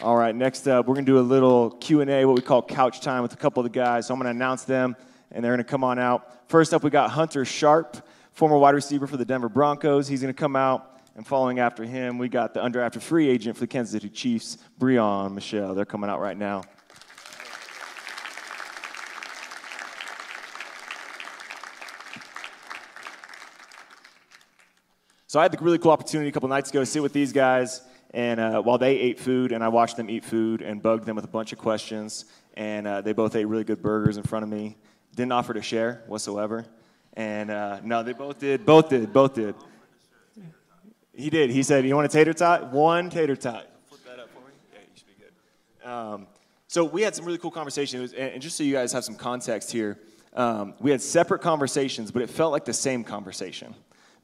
All right, next up, we're going to do a little Q&A, what we call couch time with a couple of the guys. So I'm going to announce them, and they're going to come on out. First up, we got Hunter Sharp, former wide receiver for the Denver Broncos. He's going to come out, and following after him, we got the undrafted free agent for the Kansas City Chiefs, Breon Michel. They're coming out right now. So I had the really cool opportunity a couple nights ago to sit with these guys, and while they ate food, and I watched them eat food and bugged them with a bunch of questions, and they both ate really good burgers in front of me. Didn't offer to share whatsoever. And no, they both did. He did. He said, "You want a tater tot? One tater tot." Flip that up for me. Yeah, you should be good. So we had some really cool conversations, and just so you guys have some context here, we had separate conversations, but it felt like the same conversation.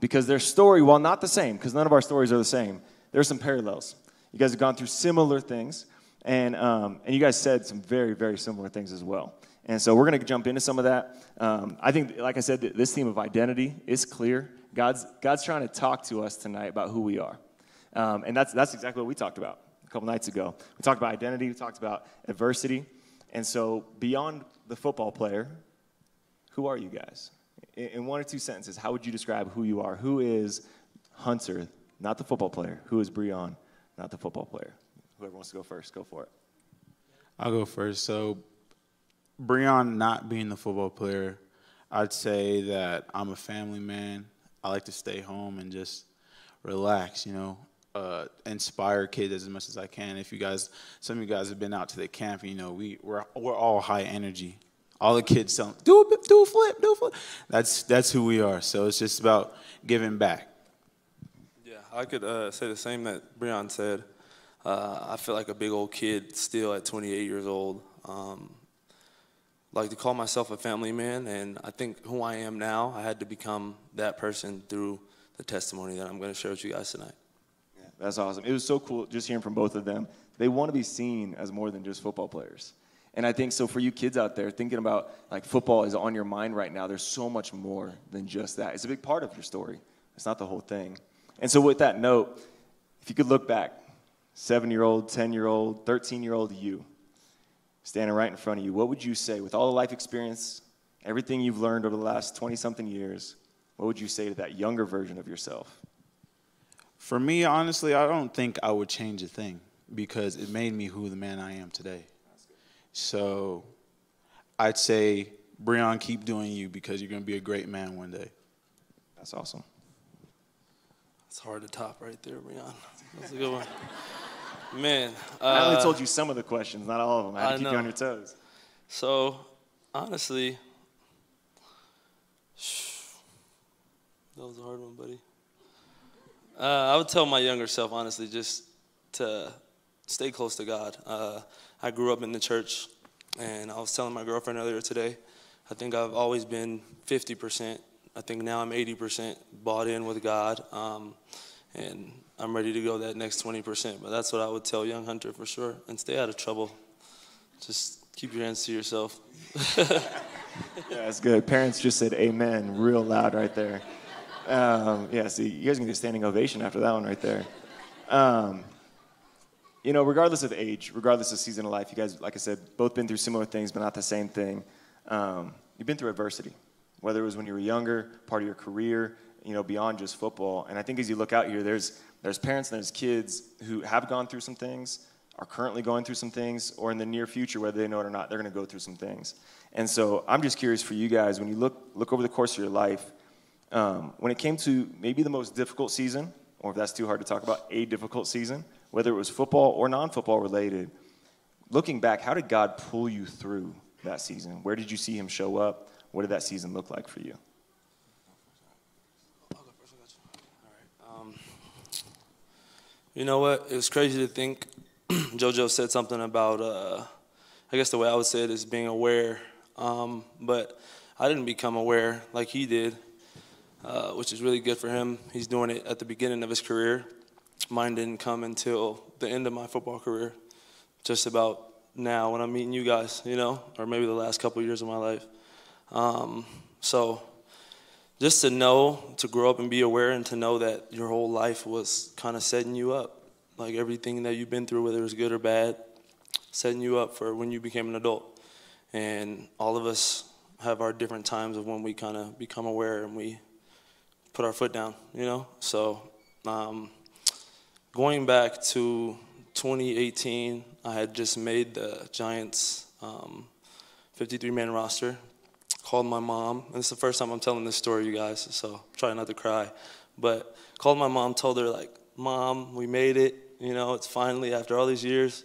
Because their story, while not the same, because none of our stories are the same, there's some parallels. You guys have gone through similar things, and you guys said some very, very similar things as well. And so we're going to jump into some of that. I think, like I said, this theme of identity is clear. God's trying to talk to us tonight about who we are. And that's exactly what we talked about a couple nights ago. We talked about identity. We talked about adversity. And so beyond the football player, who are you guys? In one or two sentences, how would you describe who you are? Who is Hunter, not the football player? Who is Breon, not the football player? Whoever wants to go first, go for it. I'll go first. So Breon not being the football player, I'd say that I'm a family man. I like to stay home and just relax, inspire kids as much as I can. Some of you guys have been out to the camp, we're all high energy. All the kids tell them, do a flip. That's who we are. So it's just about giving back. Yeah, I could say the same that Breon said. I feel like a big old kid still at 28 years old. Like to call myself a family man, and I think who I am now, I had to become that person through the testimony that I'm going to share with you guys tonight. Yeah, that's awesome. It was so cool just hearing from both of them. They want to be seen as more than just football players. And I think so for you kids out there thinking about like football is on your mind right now, there's so much more than just that. It's a big part of your story. It's not the whole thing. And so with that note, if you could look back, 7-year-old, 10-year-old, 13-year-old you, standing right in front of you, what would you say with all the life experience, everything you've learned over the last 20-something years, what would you say to that younger version of yourself? For me, honestly, I don't think I would change a thing because it made me who the man I am today. So I'd say, Breon, keep doing you because you're going to be a great man one day. That's awesome. It's hard to top right there, Breon. That's a good one. Man. I only told you some of the questions, not all of them. I had to keep you on your toes. So, honestly, that was a hard one, buddy. I would tell my younger self, honestly, just to stay close to God. I grew up in the church, and I was telling my girlfriend earlier today, I think I've always been 50%. I think now I'm 80% bought in with God, and I'm ready to go that next 20%. But that's what I would tell young Hunter for sure, and stay out of trouble. Just keep your hands to yourself. Yeah, that's good. Parents just said amen real loud right there. Yeah, see, you guys can get a standing ovation after that one right there. Regardless of age, regardless of season of life, you guys, like I said, both been through similar things, but not the same thing. You've been through adversity, whether it was when you were younger, part of your career, beyond just football. And I think as you look out here, there's parents and there's kids who have gone through some things, are currently going through some things, or in the near future, whether they know it or not, they're going to go through some things. And so I'm just curious for you guys, when you look over the course of your life, when it came to maybe the most difficult season, or if that's too hard to talk about, a difficult season, whether it was football or non-football related, looking back, how did God pull you through that season? Where did you see him show up? What did that season look like for you? All right. You know what? It was crazy to think. JoJo said something about, I guess the way I would say it is being aware. But I didn't become aware like he did, which is really good for him. He's doing it at the beginning of his career. Mine didn't come until the end of my football career, just about now when I'm meeting you guys, or maybe the last couple of years of my life. So just to grow up and be aware and to know that your whole life was kind of setting you up. like everything that you've been through, whether it was good or bad, setting you up for when you became an adult. And all of us have our different times of when we kind of become aware and we put our foot down, you know? So going back to 2018, I had just made the Giants 53-man roster. Called my mom, and it's the first time I'm telling this story, you guys, so try not to cry. But called my mom, told her, like, Mom, we made it, you know, it's finally, after all these years,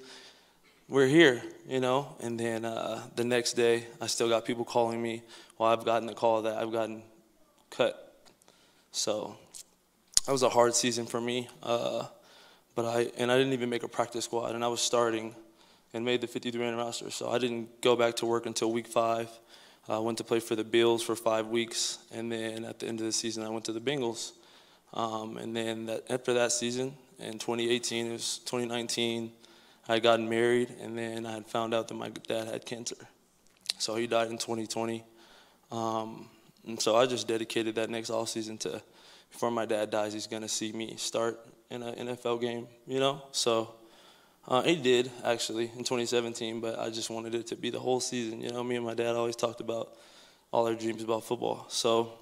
we're here, you know. And then the next day, I still got people calling me, well, I've gotten the call that I've gotten cut. So that was a hard season for me. But I didn't even make a practice squad, and I was starting and made the 53-man roster. So I didn't go back to work until week 5. I went to play for the Bills for 5 weeks, and then at the end of the season, I went to the Bengals. And then after that season, in 2018, it was 2019, I had gotten married, and then I had found out that my dad had cancer. So he died in 2020. And so I just dedicated that next offseason to, before my dad dies, he's going to see me start in an NFL game, you know? So he did, actually, in 2017, but I just wanted it to be the whole season. You know, me and my dad always talked about all our dreams about football. So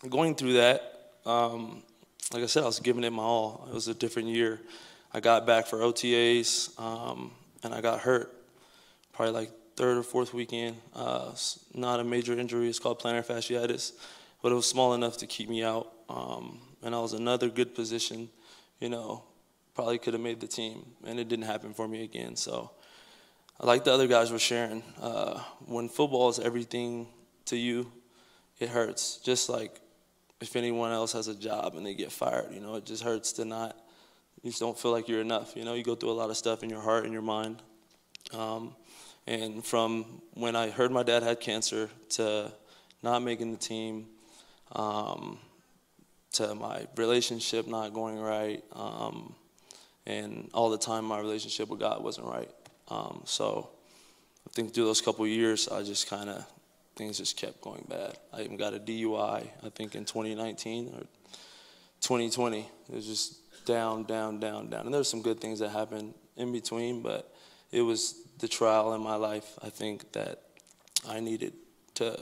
going through that, like I said, I was giving it my all. It was a different year. I got back for OTAs, and I got hurt probably like third or fourth weekend. It's not a major injury. It's called plantar fasciitis, but it was small enough to keep me out. And I was in another good position, you know, probably could have made the team, and it didn't happen for me again. So like the other guys were sharing, when football is everything to you, it hurts. Just like if anyone else has a job and they get fired, you know, it just hurts to not, you just don't feel like you're enough. You know, you go through a lot of stuff in your heart and your mind. And from when I heard my dad had cancer to not making the team, to my relationship not going right, and all the time my relationship with God wasn't right. So I think through those couple of years, I just kind of, things just kept going bad. I even got a DUI, I think in 2019 or 2020. It was just down, down, down, down. And there's some good things that happened in between, but it was the trial in my life, I think, that I needed to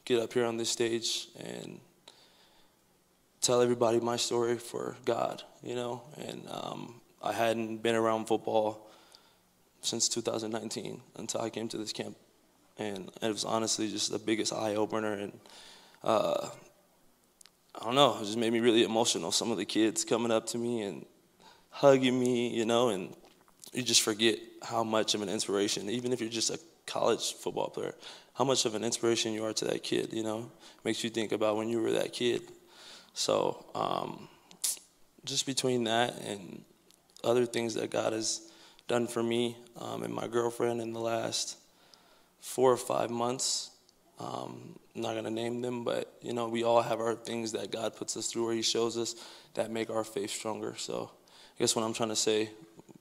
get up here on this stage and tell everybody my story for God, you know. And I hadn't been around football since 2019 until I came to this camp. And it was honestly just the biggest eye-opener. And I don't know, it just made me really emotional. Some of the kids coming up to me and hugging me, you know, and you just forget how much of an inspiration, even if you're just a college football player, how much of an inspiration you are to that kid, you know. Makes you think about when you were that kid. So just between that and other things that God has done for me and my girlfriend in the last 4 or 5 months, I'm not going to name them, but, you know, we all have our things that God puts us through or he shows us that make our faith stronger. So I guess what I'm trying to say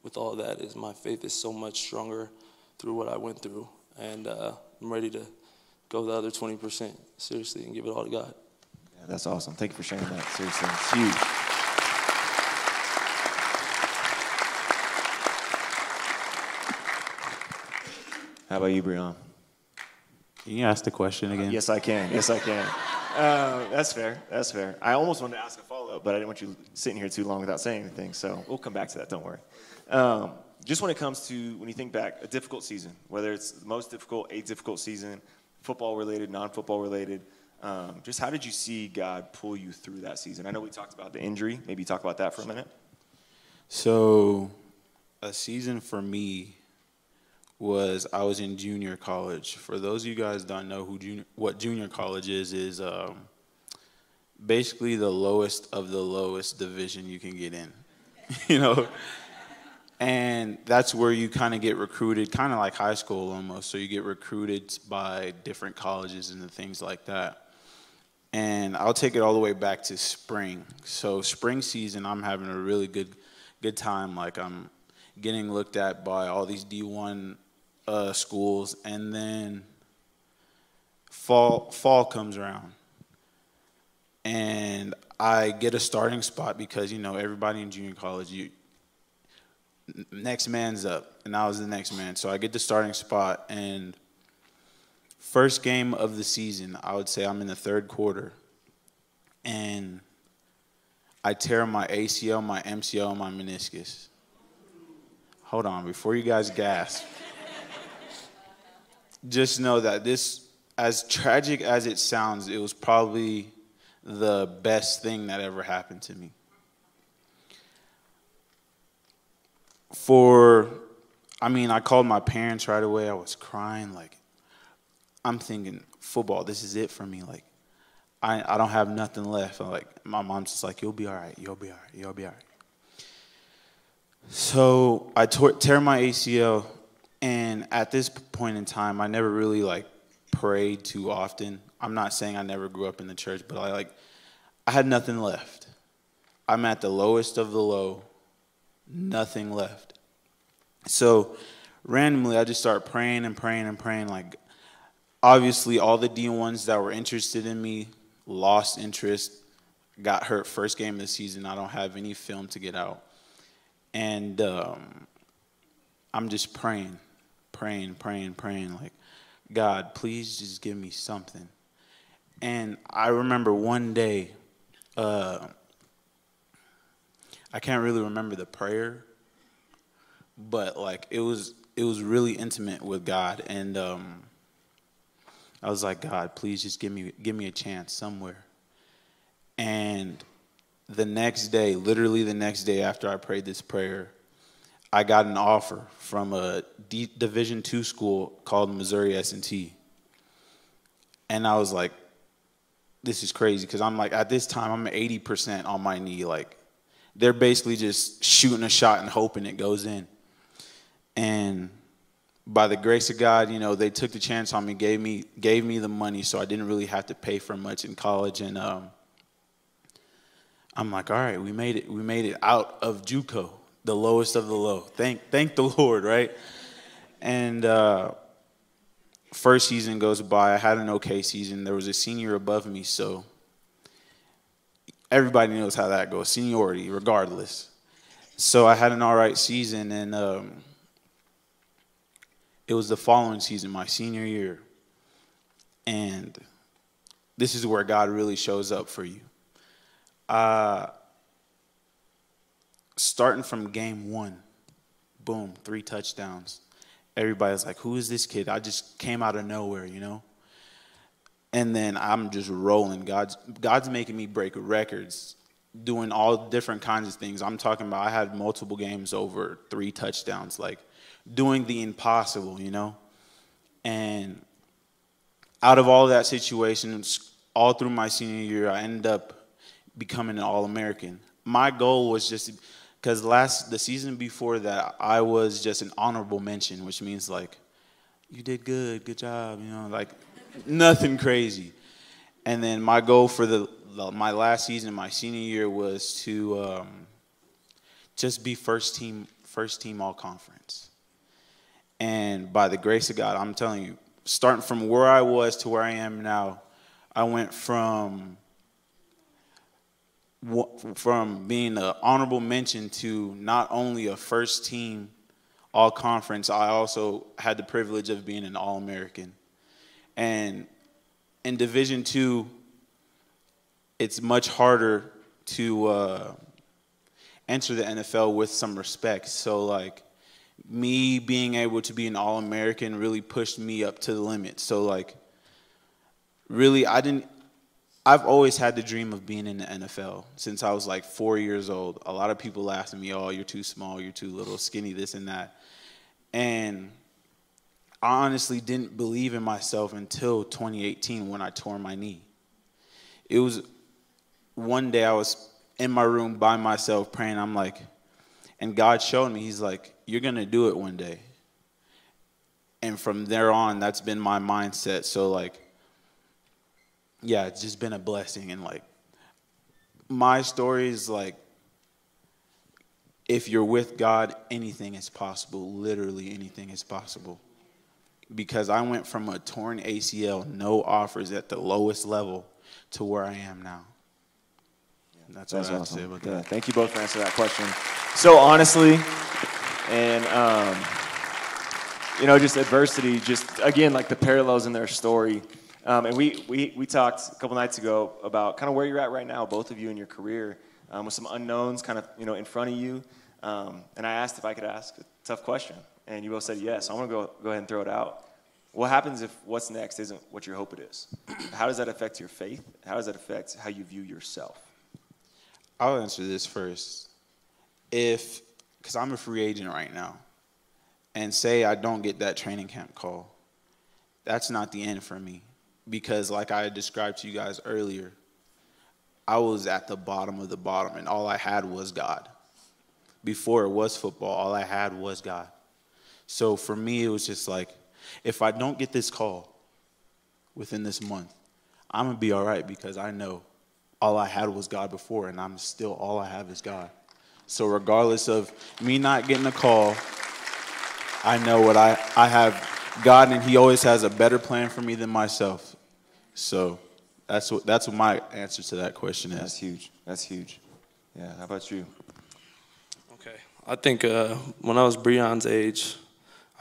with all that is my faith is so much stronger through what I went through. And I'm ready to go the other 20%, seriously, and give it all to God. Yeah, that's awesome. Thank you for sharing that. Seriously, it's huge. How about you, Breon? Can you ask the question again? Yes, I can. Yes, I can. That's fair. That's fair. I almost wanted to ask a follow-up, but I didn't want you sitting here too long without saying anything, so we'll come back to that. Don't worry. Just when it comes to, when you think back, a difficult season, whether it's the most difficult, a difficult season, football-related, non-football-related, just how did you see God pull you through that season? I know we talked about the injury. Maybe talk about that for a minute. So a season for me was I was in junior college. For those of you guys don't know what junior college is basically the lowest of the lowest division you can get in, you know? And that's where you kind of get recruited, kind of like high school almost. So you get recruited by different colleges and things like that. And I'll take it all the way back to spring. So spring season, I'm having a really good time. Like I'm getting looked at by all these D1 schools, and then fall comes around, and I get a starting spot because, you know, everybody in junior college, next man's up, and I was the next man. So I get the starting spot, and first game of the season, I would say I'm in the third quarter, and I tear my ACL, my MCL, and my meniscus. Hold on, before you guys gasp, just know that this, as tragic as it sounds, it was probably the best thing that ever happened to me. I called my parents right away. I was crying. Like, I'm thinking, football, this is it for me. Like, I don't have nothing left. Like, my mom's just like, you'll be all right. You'll be all right. You'll be all right. So I tear my ACL, and at this point in time, I never really, like, prayed too often. I'm not saying I never grew up in the church, but I had nothing left. I'm at the lowest of the low, nothing left. So randomly, I just start praying and praying and praying. Like, obviously, all the D1s that were interested in me lost interest, got hurt first game of the season. I don't have any film to get out. And I'm just praying, like, God, please just give me something. And I remember one day, I can't really remember the prayer, but like it was really intimate with God, and I was like, God, please just give me a chance somewhere. And the next day, literally the next day after I prayed this prayer, I got an offer from a Division II school called Missouri S&T. And I was like, this is crazy, because I'm like, at this time, I'm 80% on my knee. Like, they're basically just shooting a shot and hoping it goes in. And by the grace of God, they took the chance on me, gave me the money, so I didn't really have to pay for much in college. And I'm like, all right, we made it out of JUCO, the lowest of the low. Thank the Lord, right? And first season goes by. I had an okay season. There was a senior above me, so everybody knows how that goes, seniority, regardless. So I had an all right season, and it was the following season, my senior year. And this is where God really shows up for you. Starting from game one, boom, 3 touchdowns. Everybody's like, who is this kid? I just came out of nowhere, And then I'm just rolling. God's making me break records, doing all different kinds of things. I'm talking about I had multiple games over 3 touchdowns, like doing the impossible, And out of all that situation, all through my senior year, I ended up becoming an All-American. My goal was just because the season before that, I was just an honorable mention, which means like, you did good job, like nothing crazy. And then my goal for my last season, my senior year, was to just be first team all conference. And by the grace of God, I'm telling you, starting from where I was to where I am now, I went from being an honorable mention to not only a first team all conference, I also had the privilege of being an All-American. And in Division II, it's much harder to enter the NFL with some respect. So like me being able to be an All-American really pushed me up to the limit. So like really I've always had the dream of being in the NFL since I was like 4 years old. A lot of people laughed at me, oh, you're too small, you're too little, skinny, this and that. And I honestly didn't believe in myself until 2018 when I tore my knee. It was one day I was in my room by myself praying. I'm like, and God showed me, he's like, you're going to do it one day. And from there on, that's been my mindset. So like, yeah, it's just been a blessing. And like, my story is like, if you're with God, anything is possible. Literally anything is possible. Because I went from a torn ACL, no offers at the lowest level, to where I am now. And that's what I have to say about that. Thank you both for answering that question. So honestly, And, just adversity, just, again, like the parallels in their story. And we talked a couple nights ago about kind of where you're at right now, both of you in your career, with some unknowns kind of, in front of you. And I asked if I could ask a tough question. And you both said yes. So I'm going to go ahead and throw it out. What happens if what's next isn't what you hope it is? How does that affect your faith? How does that affect how you view yourself? I'll answer this first. Because I'm a free agent right now, and say I don't get that training camp call, that's not the end for me. Because like I described to you guys earlier, I was at the bottom of the bottom, and all I had was God. Before it was football, all I had was God. So for me, it was just like, if I don't get this call within this month, I'm going to be all right, because I know all I had was God before, and I'm still all I have is God. So regardless of me not getting a call, I know what I have God, and he always has a better plan for me than myself. So that's what my answer to that question is. That's huge. That's huge. Yeah, how about you? Okay. I think when I was Breon's age,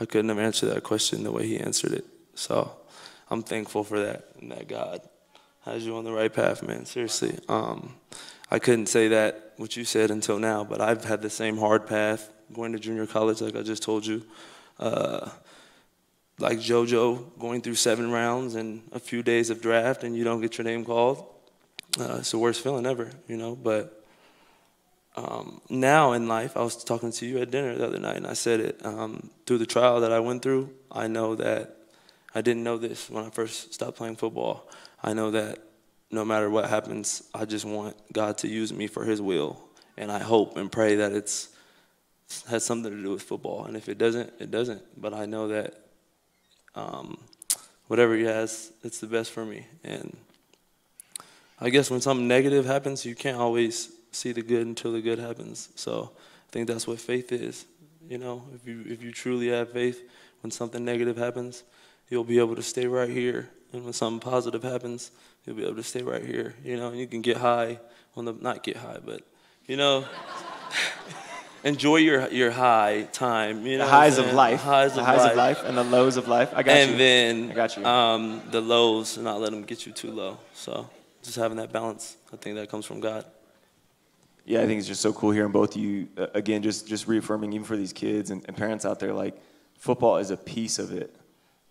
I couldn't have answered that question the way he answered it. So I'm thankful for that, and that God has you on the right path, man. Seriously. I couldn't say that, what you said, until now, but I've had the same hard path going to junior college, like I just told you. Like JoJo, going through 7 rounds and a few days of draft, and you don't get your name called. It's the worst feeling ever, But now in life, I was talking to you at dinner the other night, and I said it. Through the trial that I went through, I know that I didn't know this when I first stopped playing football. I know that no matter what happens, I just want God to use me for his will. And I hope and pray that it has something to do with football. And if it doesn't, it doesn't. But I know that whatever he has, it's the best for me. And I guess when something negative happens, you can't always see the good until the good happens. So I think that's what faith is. If you truly have faith, when something negative happens, you'll be able to stay right here. And when something positive happens, you'll be able to stay right here. And you can get high not get high, but enjoy your high time. The highs of life. The highs of life and the lows of life. I got you. And then I got you. The lows, not let them get you too low. So just having that balance, I think that comes from God. Yeah, I think it's just so cool hearing both of you, again, just reaffirming, even for these kids and parents out there, like, football is a piece of it,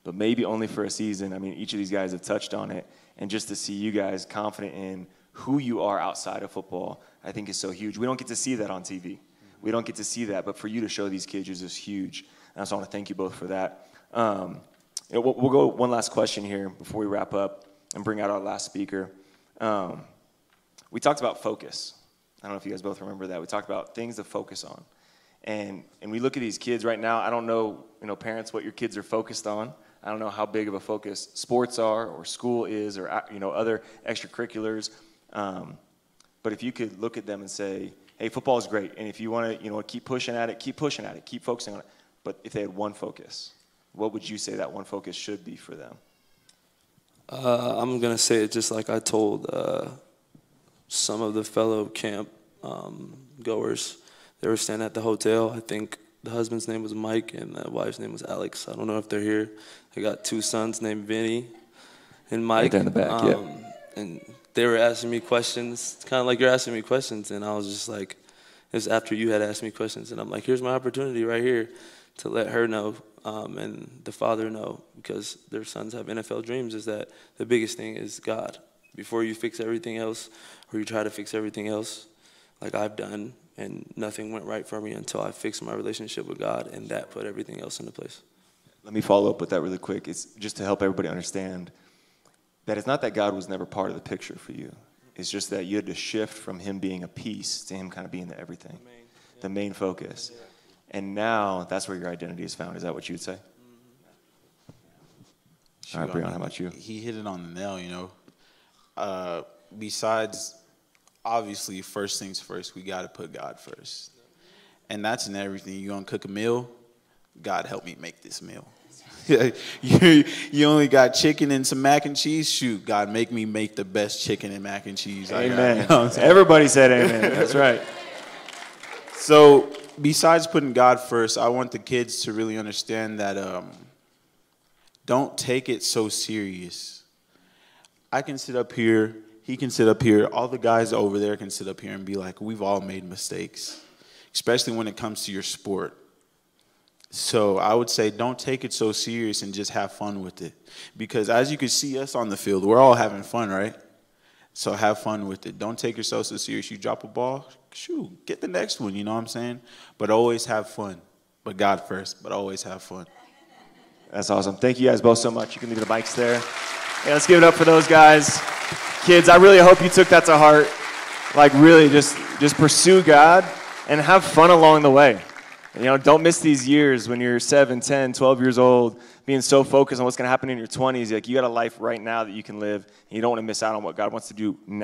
but maybe only for a season. I mean, each of these guys have touched on it, and just to see you guys confident in who you are outside of football, I think is so huge. We don't get to see that on TV. We don't get to see that, but for you to show these kids is just huge, and so I want to thank you both for that. We'll go one last question here before we wrap up and bring out our last speaker. We talked about focus. I don't know if you guys both remember that. We talked about things to focus on. And we look at these kids right now. I don't know, parents, what your kids are focused on. I don't know how big of a focus sports are or school is or, other extracurriculars. But if you could look at them and say, hey, football is great. And if you want to, keep pushing at it, keep focusing on it. But if they had one focus, what would you say that one focus should be for them? I'm going to say it just like I told some of the fellow camp goers. They were staying at the hotel. I think the husband's name was Mike and the wife's name was Alex. I don't know if they're here. They got 2 sons named Vinny and Mike. Right there in the back, yeah. And they were asking me questions, kind of like you're asking me questions. And I was just like, it was after you had asked me questions. And I'm like, here's my opportunity right here to let her know and the father know, because their sons have NFL dreams, is that the biggest thing is God. Before you fix everything else or you try to fix everything else, like I've done, and nothing went right for me until I fixed my relationship with God, and that put everything else into place. Let me follow up with that really quick. It's just to help everybody understand that it's not that God was never part of the picture for you. It's just that you had to shift from him being a piece to him kind of being the everything, the main focus. Yeah. And now that's where your identity is found. Is that what you would say? Mm-hmm. All right, Breon, how about you? He hit it on the nail, Besides, obviously, first things first, we got to put God first. And that's in everything. You're going to cook a meal, God help me make this meal. you only got chicken and some mac and cheese? Shoot, God, make me make the best chicken and mac and cheese. Amen. Everybody said amen. That's right. So besides putting God first, I want the kids to really understand that don't take it so serious. I can sit up here, he can sit up here, all the guys over there can sit up here and be like, we've all made mistakes, especially when it comes to your sport. So I would say don't take it so serious and just have fun with it. Because as you can see us on the field, we're all having fun, right? So have fun with it. Don't take yourself so serious. You drop a ball, shoot, get the next one, you know what I'm saying? But always have fun. But God first, but always have fun. That's awesome. Thank you guys both so much. You can leave the mics there. Yeah, let's give it up for those guys. Kids, I really hope you took that to heart. Like, really, just pursue God and have fun along the way. You know, don't miss these years when you're 7, 10, 12 years old, being so focused on what's going to happen in your 20s. Like, you got a life right now that you can live, and you don't want to miss out on what God wants to do now.